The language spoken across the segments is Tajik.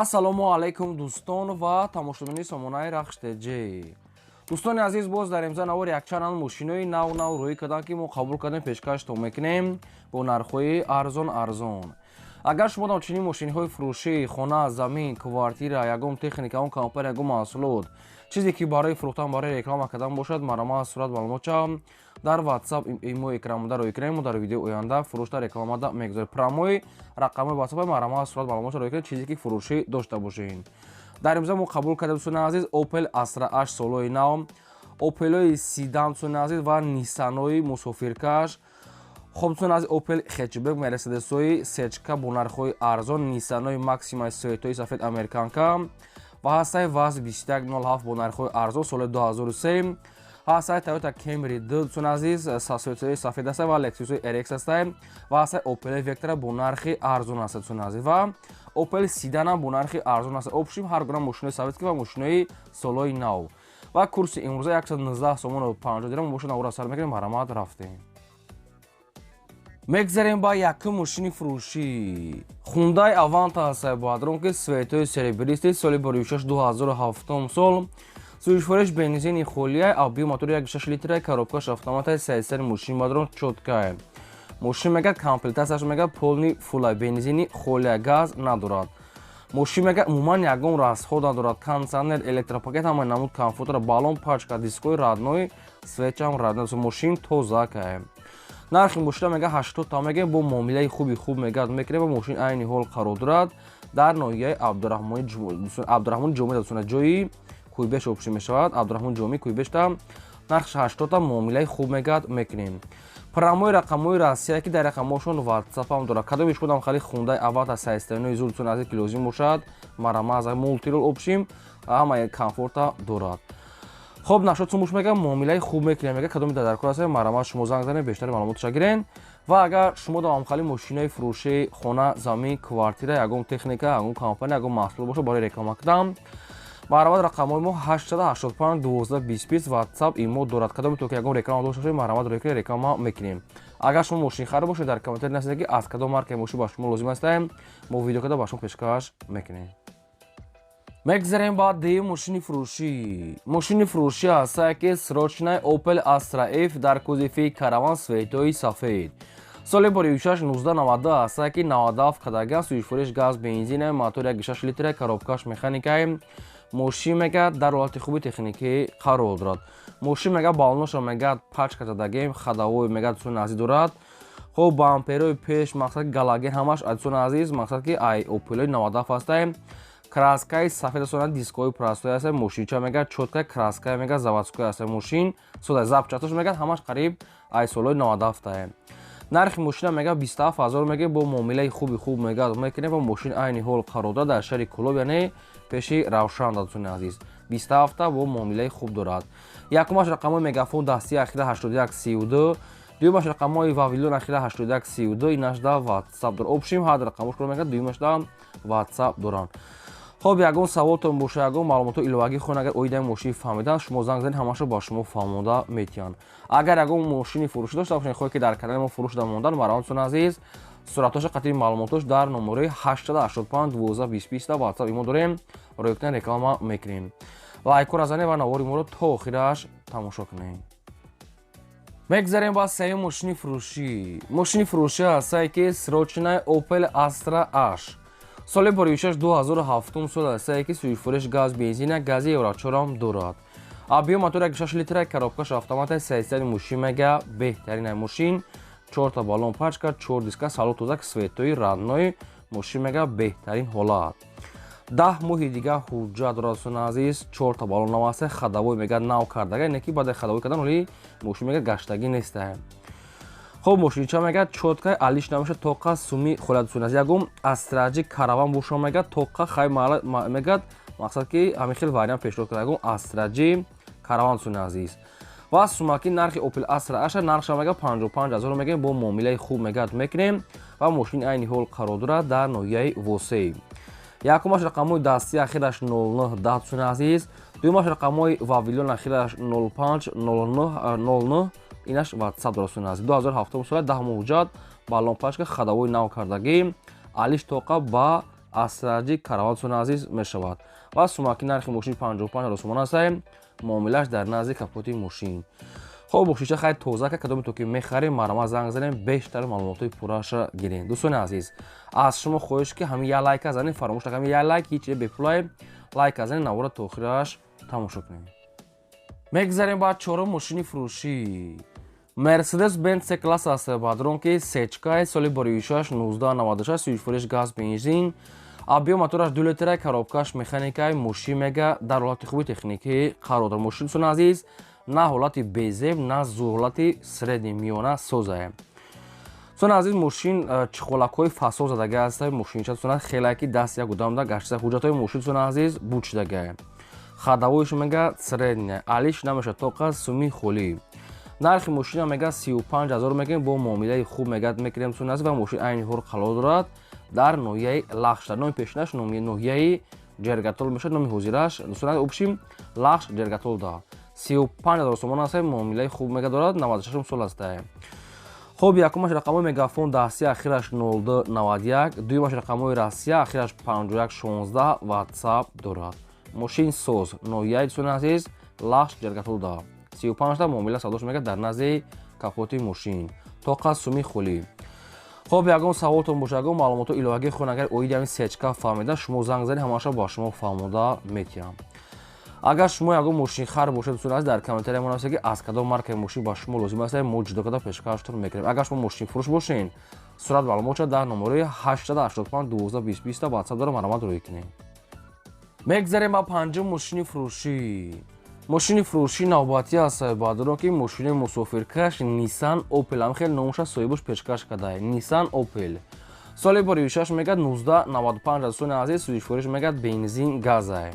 ассалому алайкум дӯстон ва тамошобини сомонаи рахштеҷӣ. дӯстони азиз, боз дар имза навори якчанд мошинои нав рӯй карданд ки мо қабул кардем пешкаштон мекунем бо нархҳои арзон. агар шумо дар чунин мошинҳои фурӯшӣ хона, замин, квартира, ягон техника, ягон компания, ягон маҳсулот чизе ки барои фурӯхтан, барои реклама кардан бошад, маърама сурат маълумотча дар WhatsApp имо экранмода рӯй кунем. мо дар видеои оянда фурӯшта рекламада мегузорем. прамои рақамои WhatsApp маърама сурат маълумотча рӯй кунем, чизе ки фурӯшӣ дошта бошен. дар имза мо қабул кардем дӯстони азиз Opel Astra H солои нав, Opel-ои Sedan дӯстони азиз ва Nissan-ои мусофиркаш. хоб дӯстони азиз Opel хетчбек, Mercedes-ои сечка бо нархҳои арзон, Nissan-ои Maxima Sветои сафед американка ва ҳастаи VAZ 2107 бо нархҳои арзон соли 2003. ҳастаи Toyota Camry 2 дӯстони азиз Sветои сафед аст ва Lexus-ои RX аст ва ҳастаи Opel Vectra бо нархи арзон аст дӯстони азиз ва Opel Sedan бо нархи арзон аст. обшим ҳар гуна мошинои советӣ ва мошинои солои нав. ва курси имрӯза 119 сомону 50 дирҳам мошина ора сар мекунем, маърамат рафтем. мегзарем ба якум мошини фурӯшӣ. Hyundai Avanta ҳастаи баъдронки Светои серебристи соли 2006-2007 сол. сӯзишвориш бензини холияй, объем мотори 1.6 литраи, коробкаш автоматаи саистари мошини баъдрон чоткае. мошин мегӯяд комплектатсияш мегӯяд полни фулай, бензини холия, газ надорад. мошин мегӯяд умуман ягон расход надорад. кондитсионер, электропакет, ҳамаи намуд комфортра, балон, пачка, дискои радной, свечам радной. мошин тоза кае. нархи мошина мегӯяд 80 та мегӯяд бо муомилаи хуби мегӯяд мекунем ва мошин айни ҳол қарор дорад дар ноҳияи Абдураҳмони Ҷомеда дӯстона ҷои Кӯйбеш обшӣ мешавад. Абдураҳмони Ҷомеи Кӯйбешта нархш 80 та муомилаи хуб мегӯяд мекунем. прамои рақамҳои Россия ки дар рақамҳошон WhatsApp ҳам дорад. кадоми шумо хали Hyundai Avanta саистанои зуд дӯстон азиз ки лозим бошад, маърама аз мултирол обшим ҳамаи комфорта дорад. хоб нашод сумуш мегӯям муомилаи хуб мекунем. мегӯяд кадоми даркор аст, маърама шумо занг занед, бештари маълумоташа гирен. ва агар шумо дар амхали мошинаи фурӯшӣ хона, замин, квартира, ягон техника, ягон компания, ягон маҳсулот бошад барои реклама кардан, маърамат рақамҳои мо 885 12 25 WhatsApp имо дорад. кадоми то ки ягон реклама дошта бошед, маърамат рӯй кунед, реклама мекунем. агар шумо мошин харид бошед, дар комментари насида ки аз кадом маркаи мошин ба шумо лозим аст, мо видео карда ба шумо пешкаш мекунем. мегзарем ба дуюм мошини фурӯшӣ. мошини фурӯшӣ ҳастае ки срочнаи Opel Astra F дар кузови караван светои сафед. соли 2006-1992 ҳастае ки 97 кадаган, сӯзишвориш газ, бензин, мотори 1.6 литраи, коробкаш механикаи. мошин мегӯяд дар ҳолати хуби техникӣ қарор дорад. мошин мегӯяд балоноша мегӯяд пачка задагем, хадавои мегӯяд дӯстони азиз дорад. хоб бамперои пеш мақсад ки галаген ҳамаш дӯстони азиз мақсад ки ай Opel-ои 97 ҳастаем. краскаи сафед дӯстона дискои простои аст. мошинча мегӯяд чоткаи краскаи мегӯяд заводской аст. мошин сода запчасташ мегӯяд ҳамаш қариб ай солои 97 нархи мошина мегӯяд 27 000 мегӯяд бо муомилаи хуб мегӯяд мекунем ва мошин айни ҳол қарор дорад дар шаҳри Кӯлоб, яъне пеши Равшан дӯстони азиз. 27 та бо муомилаи хуб дорад. якумаш рақамҳои Мегафон дастии ахира 8132, дуюмаш рақамҳои Вавилон ахира 8132, инаш да WhatsApp дорад. обшим ҳар рақамош қарор мегӯяд, дуюмаш да WhatsApp доранд. хоб ягон саволтон боша, ягон маълумоти иловагӣ хоҳед, агар оидаи мошин фаҳмидан, шумо занг занед, ҳамаашо ба шумо фаҳмонда метиҳанд. агар ягон мошини фурӯшӣ дошта бошед, хоҳед ки дар канали мо фурӯш дар мондан, маъраматон азиз, суратоша қатъи маълумотош дар номерои 885 12 20 да WhatsApp имо дорем, рӯй кунед, реклама мекунем. лайкора занед ва навори моро то охираш тамошо кунед. мегзарем ба сеюм мошини фурӯшӣ. мошини фурӯшӣ ҳастае ки срочнаи Opel Astra H. соли 2006-2007 сол ҳастае ки сӯзишвориш газ, бензин, гази Евро 4 дорад. объем мотори 1.6 литраи, коробкаш автоматаи саистари мошин мегӯяд беҳтарин мошин, 4 та балон пачка, 4 диска, салон тозак, светои радной, мошин мегӯяд беҳтарин ҳолат. 10 моҳи дигар ҳуҷҷат дорад дӯстони азиз, 4 та балон нав аст, хадавои мегӯяд нав кардага, не ки баъди хадавои кардан оли мошин мегӯяд гаштагӣ нест. хоб мошинча мегӯяд чоткаи алиш намеша тоқа суми холят дӯстони азиз. ягон Астраҷи караван боша мегӯяд тоқа хай мегӯяд мақсад ки ҳамин хел вариант пешниҳод карда. ягон Астраҷи караван дӯстони азиз. ва сумаки нархи Opel Astra H нархша мегӯяд 55 000 мегӯяд бо муомилаи хуб мегӯяд мекунем ва мошин айни ҳол қарор дорад дар ноҳияи Восей. якумаш рақамҳои дастии ахираш 0910 дӯстони азиз, дуюмаш рақамҳои Вавилон ахираш 05 0909, инаш WhatsApp дорад дӯстони азиз. 2007 сол 10 моҳ ҳуҷҷат, балон пачка, хадавои нав кардагӣ, алиш тоқа ба асраҷи караватсони азиз мешавад ва сумаки нархи мошини 55 сомон аст муомилааш дар назди капоти мошин. хоб бошиша хай тоза ка кадоме то ки мехарем марама занг занем бештар маълумотои пурраша гирем. дӯстони азиз, аз шумо хоҳиш ки ҳамин я лайка занем, фаромӯш накунед я лайк ҳеҷ чизе бепулае лайка занем, навора то охираш тамошо кунем. мегзарем ба чорум мошини фурӯшӣ. Mercedes-Benz C-класс аст бадронки сечка соли боришаш 1996 сӯишфурӯш газ бензин объем мотораш 2 литра коробкаш механикаи моши мега дар ҳолати хуби техникӣ қарор дорад. мошин сон азиз на ҳолати безеб на зур ҳолати средни миёна созае. сон азиз мошин чихолакҳои фасол задага аст. мошинча сон хелаки даст як гудамда гашта ҳуҷҷатҳои мошин сон азиз бучдага хадавоиш мега средня алиш намеша тоқа суми холӣ. нархи мошина мега 35000 мегем бо муомилаи хуб мегад мекунем сон азиз ва мошин айни ҳол қарор дорад дар ноҳияи лахш. номи пешинаш ноҳияи ҷергатол мешавад, номи ҳозираш дӯстон обшим лахш ҷергатол да 35000 сомон аст. муомилаи хуб мега дорад 96 сол аст. хоб якумаш рақамои мегафон дасти ахираш 0291 дуюмаш рақамои россия ахираш 5116 ватсап дорад. мошин соз ноҳияи дӯстон азиз лахш ҷергатол да 35 муомила савдош мега дар назди капоти мошин тоқа суми холӣ. хоб ягон саволтон боша ягон маълумоту иловагӣ хон агар оиди ҳамин сечка фаҳмида шумо занг занед ҳамаша ба шумо фаҳмода метиҳам. агар шумо ягон мошинхар бошед дӯстон азиз дар комментария мо нависед ки аз кадом маркаи мошин ба шумо лозим аст мо ҷудо карда пешкаштон мекунем. агар шумо мошинфурӯш бошед сурат маълумот шуда дар номарои 885 12 20 20 ватсап дора маромад рӯй кунем. мегзарем ба панҷум мошини фурӯшӣ. мошини фурӯшӣ навбатӣ аст баъдро ки мошини мусофиркаш Nissan Opel ам хел номуша соҳибуш пешкаш кардае. Nissan Opel соли боришаш мегад 1995 дӯстони азиз сӯишфурӯш мегад бензин газае.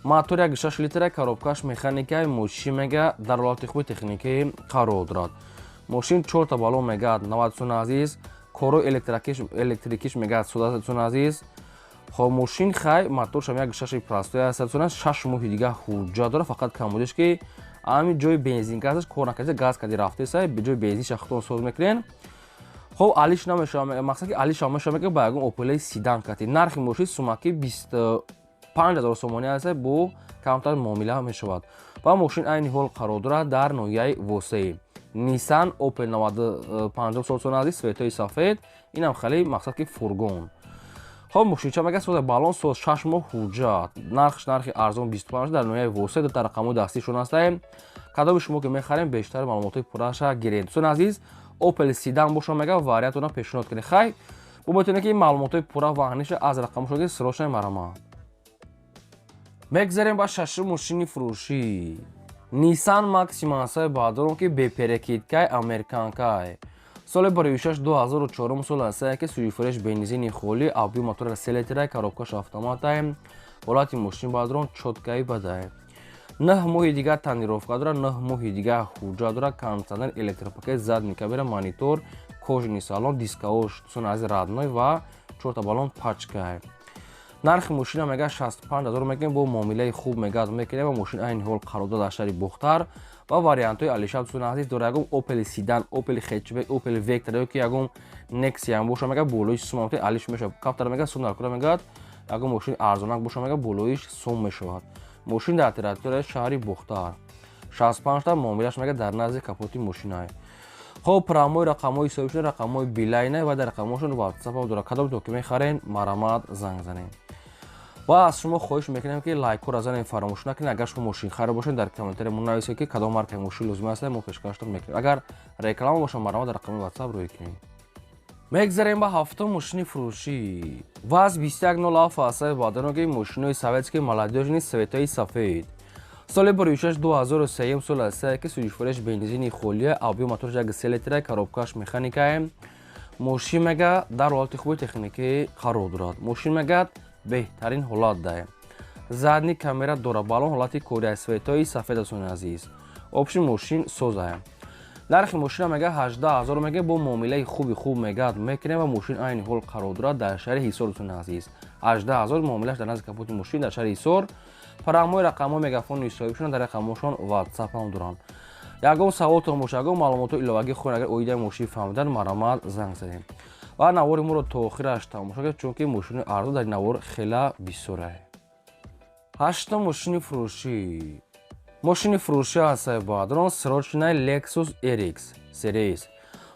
мотор 1.6 литра коробкаш механикаи моши мега дар ҳолати хуби техникӣ қарор дорад. мошин 4 балон мегад 90 дӯстони азиз коро электрикиш мегад сода дӯстони азиз. хоб мошин хай моторшам 1.6 простой аст. 6 моҳи дига ҳуҷҷат дорад. фақат камбудеш ки ҳамин ҷои бензин газаш кор накарда газ кади рафтеса бе ҷои бензинша хутон соз мекунен. хоб алиш намешава мақсад ки алиша мешава ки ба ягон опелаи сидан кати. нархи мошин сумаки 25000 сомони аст бо камтар муомила мешавад ва мошин айни ҳол қарор дорад дар ноҳияи восеи. Nissan Opel 95 сол сон азиз светои сафед инам хали мақсад ки фургон. хоб мошинча мега сода балон соз 6 моҳ ҳуҷҷат нархи арзон 25 дар ноҳияи восеи ду рақамои дастишон аст. кадоми шумо ки мехарем бештар маълумотои пурраша гиред. дӯстон азиз Opel сидан боша мега вариантона пешниҳод кунед. хай бо метавонед ки маълумотои пурра ва ҳаниша аз рақамошон ки срочна марама. мегзарем ба шашум мошини фурӯшӣ. Nissan Maxima аст баъдро ки беперекидкаи американкаи соли боришаш 2004 сол аст ки сӯишфурӯш бензини холӣ объем мотора 3 литра коробкаш автомата ҳолати мошин баъдрон чоткаи бадае. 9 моҳи дига танировка дорад 9 моҳи дига ҳуҷҷат дорад камсандар электропакет задни камера монитор кожини салон дискаош дӯстон азиз радной ва 4 балон пачка. нархи мошина мега 65000 мегем бо муомилаи хуб мегад мекунем ва мошин айни ҳол қарор дорад дар шаҳри бухтар ва вариантҳои алишаб дӯстон азиз дора ягон Opel сидан Opel хетчбек Opel Vectra ёки ягон Nexia боша мега болоиш сум алиш мешавад. кафтар мега сум наркура мегад ягон мошин арзонак боша мега болоиш сум мешавад. мошин дар территорияи шаҳри бухтар 65 та муомилаш мега дар назди капоти мошинае. хоб промои рақамои ҳисобишон рақамои билайна ва дар рақамошон ватсап дора. кадом то ки мехарен маромад занг занем. ва аз шумо хоҳиш мекунем ки лайкҳоро занем фаромӯш накунед. агар шумо мошинхар бошед дар комментария мо нависед ки кадом маркаи мошин лозим аст мо пешкаштон мекунем. агар реклама боша маромад дар рақами ватсап рӯй кунем. мегзарем ба ҳафтум мошини фурӯшӣ. ВАЗ 2107 аст баъдро ки мошинои советскии молодёжни светои сафед соли боришаш 2003 сол аст ки сӯишфурӯш бензини холия объем мотораш 1.3 литра коробкаш механикае мошин мега дар ҳолати хуби техникӣ қарор дорад. мошин мега беҳтарин ҳолат дае. задни камера дора балон ҳолати кория светои сафед дӯстони азиз. обши мошин созае. нархи мошина мега 18000 мега бо муомилаи хуб мегад мекунем ва мошин айни ҳол қарор дорад дар шаҳри ҳисор дӯстони азиз. 18000 муомилаш дар назди капоти мошин дар шаҳри ҳисор. промои рақамои мегафони ҳисобишон дар рақамошон ватсап ҳам доранд. ягон саволтон боша ягон маълумоту иловагӣ хӯред агар оидаи мошин фаҳмидан маромад занг занем. ва навори моро то охираш тамошо кард, чунки мошини арзон дар ин навор хела бисёрае. ҳаштум мошини фурӯшӣ. мошини фурӯшӣ ҳастаи баъдрон срочнаи Lexus RX Series.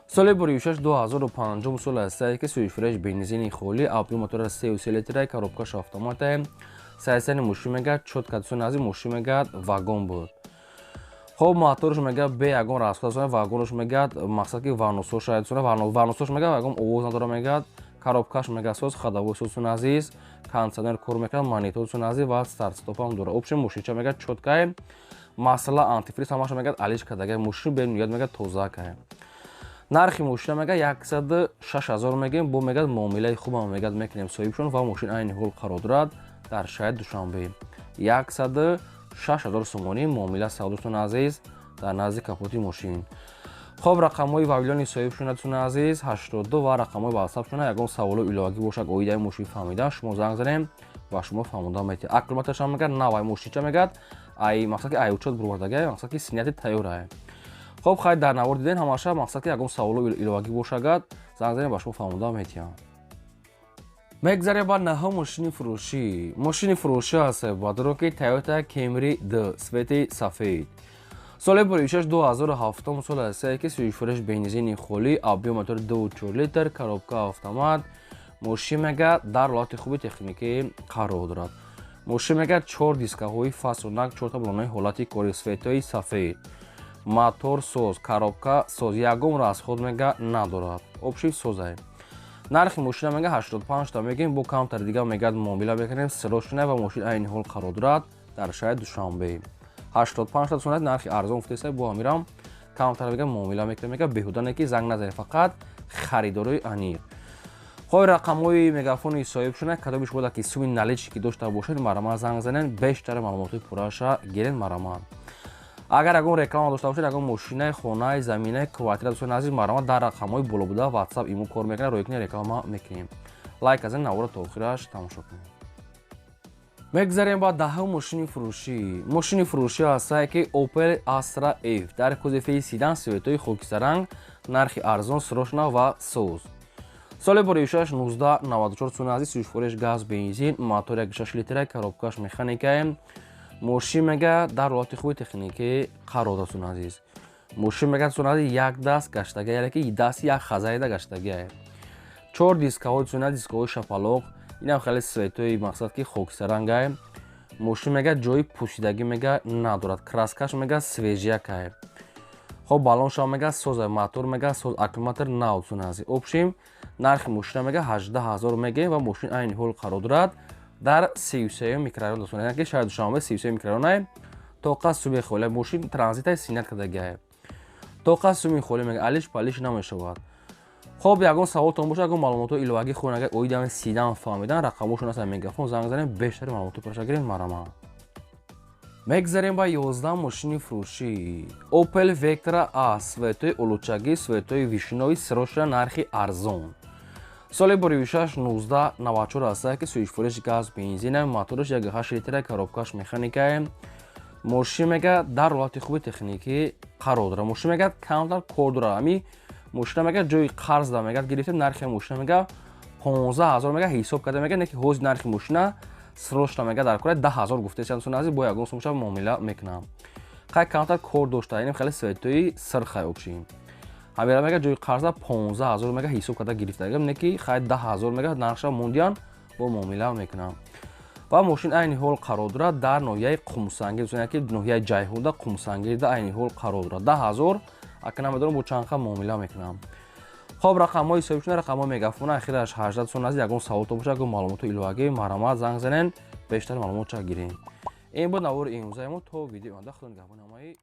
соли 26-2005 сол ҳастае ки сӯҳишфурӯш бензини холӣ, авби мотора 3 литраи, коробкаш автоматае. сайсани мошин мегӯяд чоткатсои назди мошин мегӯяд вагон буд. хоб моторш мегӯяд бе ягон расходасони вагонш мегӯяд мақсад ки варнусош варнусош мегӯяд ягон овоз надора мегӯяд. коробкаш мегӯяд соз, ходовой созсони азиз, кондитсионер кор мекунад, мониторсони азиз ва старт стопам дора. общем мошинча мегӯяд чоткае. масъала антифриз ҳамаша мегӯяд алиш кардагае. мошин бе ниёд мегӯяд тозакае. нархи мошина мегӯяд 106 000 мегӯем, бо мегӯяд муомилаи хубам мегӯяд мекунем соҳибшон ва мошин айни ҳол қарор дорад дар шаҳри Душанбе. 106 000 сомонӣ муомила савдоштон азиз дар назди капоти мошин. хоб рақамҳои вавилони соҳибшонатон азиз 82 ва рақамҳои ватсапшона ягон саволо иловагӣ бошад оидаи мошин фаҳмида шумо занг занем ва шумо фаҳмода метавонед. акклиматаша мегӯяд навай мошинча мегӯяд ай мақсад ки ай учёт бурбардагае мақсад ки синияти тайёрае. хоб хай дар навор диден ҳамаша мақсад ки ягон саволо иловагӣ бошагад занг занем ва шумо фаҳмода метавонед. мегзарем ба наҳум мошини фурӯшӣ. мошини фурӯшӣ ҳастаи баъдро ки Toyota Camry D свети сафед. соли 26-2007 сол ҳастае ки сӯҳишфурӯш бензини холӣ, авби мотори 2.4 литр, коробка автомат. мошин мегӯяд дар ҳолати хуби техникӣ қарор дорад. мошин мегӯяд 4 дискаҳои фасонак, 4 балонаи ҳолати кори светои сафед. мотор соз, коробка соз, ягон расход мегӯяд надорад. общем созае. нархи мошина мегӯяд 85 та мегӯем, бо камтар дига мегӯяд муомила мекунем. срочная ва мошин айни ҳол қарор дорад дар шаҳри Душанбе. 85 та сонат нархи арзон гуфтеса, бо амирам камтар мегӯяд муомила мекунем, мегӯяд беҳуда не ки занг назанед, фақат харидорои аниқ. хоҳи рақамҳои мегафони соҳибшона кадомиш бода ки суми наличӣ ки дошта бошед марама занг занен, бештари маълумоти пурраша гирен марама. агар ягон реклама дошта бошед, ягон мошинаи хонаи заминаи квартира дӯстони азиз марама дар рақамҳои боло буда ватсап имо кор мекунад, роҳи кунед реклама мекунем. лайк аз ин навора то охираш тамошо кунед. мегзарем ба даҳум мошини фурӯшӣ. мошини фурӯшӣ ҳастае ки Opel Astra F дар кузефи сидан светои хокисаранг, нархи арзон, срочна ва соз. соли 26-1994 сони азиз сӯҳишфурӯш газ бензин, мотор 1.6 литра, коробкаш механикае. мошин мегӯяд дар ҳолати хуби техникӣ қарор дорад сони азиз. мошин мегӯяд сони азиз як даст гаштагия, яъне ки дасти як хазаида гаштагия. 4 дискаҳои сони азиз, дискаҳои шафалоқ, инам хеле светои мақсад ки хокисарангае. мошин мегӯяд ҷои пӯсидагӣ мегӯяд надорад. краскаш мегӯяд свежиякае. хоб балонша мегӯяд соза, мотор мегӯяд соз, аккумулятор нав сони азиз. общем нархи мошина мегӯяд 18 000 мегӯем ва мошин айни ҳол қарор дорад дар 33 микрорайон дӯстон, яъне ки шаҳри Душанбе 33 микрорайоне. тоқа суми холӣ мошин транзитаи синят кардагиае. тоқа суми холӣ мегӯяд алиш палиш намешавад. хоб ягон саволтон бошад, ягон маълумоти иловагӣ хоҳед оидаи сидан фаҳмидан, рақамҳошон ҳастанд мегафон занг занем, бештари маълумоти пурраша гирем марама. мегзарем ба 11 мошини фурӯшӣ. Opel Vectra A светои улучагӣ, светои вишнои срочна, нархи арзон. соли 26-1994 ҳастае ки сӯҳишфурӯш газ бензина, моториш 1.8 литра, коробкаш механикае. мошин мегӯяд дар ҳолати хуби техникӣ қарор дорад. мошин мегӯяд камтар кор дорад. ами мошина мегӯяд ҷои қарз да мегӯяд гирифтем, нархи мошина мегӯяд 15 000 мегӯяд ҳисоб карда мегӯяд, не ки ҳозир нархи мошина срочна мегӯяд дар кора 10 000 гуфтесан сони азиз, бо ягон сумша муомила мекунам. хай камтар кор дошта, яъне хеле светои сирхай общем. ҳамира мегӯяд ҷои қарза 15 000 мегӯяд ҳисоб карда гирифтагам, не ки хай 10 000 мегӯяд нархша мондиан, бо муомила мекунам. ва мошин айни ҳол қарор дорад дар ноҳияи Қумсангир, яъне ки ноҳияи Ҷайҳунда Қумсангирда айни ҳол қарор дорад. 10 000 ака намедонам бо чанд ха муомила мекунам. хоб рақамҳои соҳибшона, рақамҳои мегафона ахираш 18 сони азиз, ягон саволтон бошад, ягон маълумоти иловагӣ марама занг занен, бештари маълумотша гирем. ин буд навори имрӯзаи мо. то видеои оянда худо нигаҳбони ҳамаи